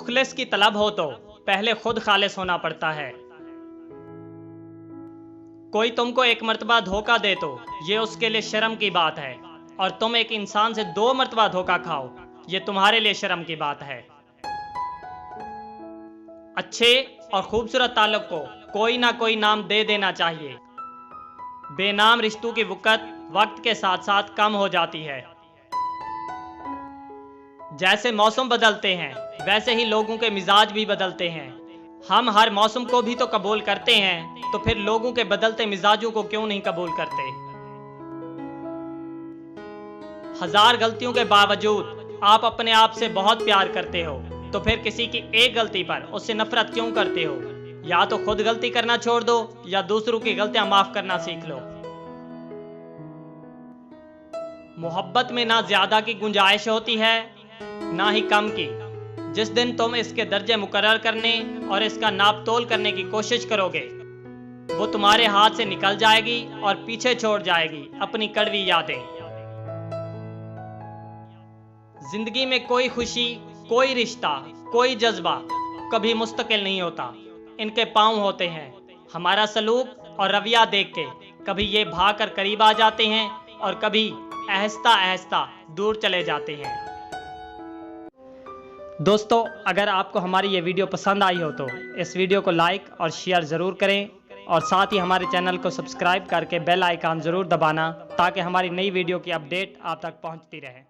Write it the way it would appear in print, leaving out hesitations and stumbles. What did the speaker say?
मुखलिस की तलब हो तो पहले खुद खालिस होना पड़ता है। कोई तुमको एक मर्तबा धोखा दे तो ये उसके लिए शर्म की बात है, और तुम एक इंसान से 2 मर्तबा धोखा खाओ ये तुम्हारे लिए शर्म की बात है। अच्छे और खूबसूरत ताल्लुक को कोई ना कोई नाम दे देना चाहिए। बेनाम रिश्तों की वक़्त वक्त के साथ साथ कम हो जाती है। जैसे मौसम बदलते हैं वैसे ही लोगों के मिजाज भी बदलते हैं। हम हर मौसम को भी तो कबूल करते हैं, तो फिर लोगों के बदलते मिजाजों को क्यों नहीं कबूल करते। 1000 गलतियों के बावजूद आप अपने आप से बहुत प्यार करते हो, तो फिर किसी की एक गलती पर उससे नफरत क्यों करते हो। या तो खुद गलती करना छोड़ दो या दूसरों की गलतियां माफ करना सीख लो। मोहब्बत में ना ज्यादा की गुंजाइश होती है ना ही कम की। जिस दिन तुम इसके दर्जे मुकर्रर करने और इसका नाप तोल करने की कोशिश करोगे, वो तुम्हारे हाथ से निकल जाएगी और पीछे छोड़ जाएगी अपनी कड़वी यादें। जिंदगी में कोई खुशी, कोई रिश्ता, कोई जज्बा कभी मुस्तकिल नहीं होता। इनके पांव होते हैं। हमारा सलूक और रवैया देख के कभी ये भाग कर करीब आ जाते हैं और कभी आहिस्ता आहिस्ता दूर चले जाते हैं। दोस्तों, अगर आपको हमारी ये वीडियो पसंद आई हो तो इस वीडियो को लाइक और शेयर ज़रूर करें, और साथ ही हमारे चैनल को सब्सक्राइब करके बेल आइकन ज़रूर दबाना, ताकि हमारी नई वीडियो की अपडेट आप तक पहुंचती रहे।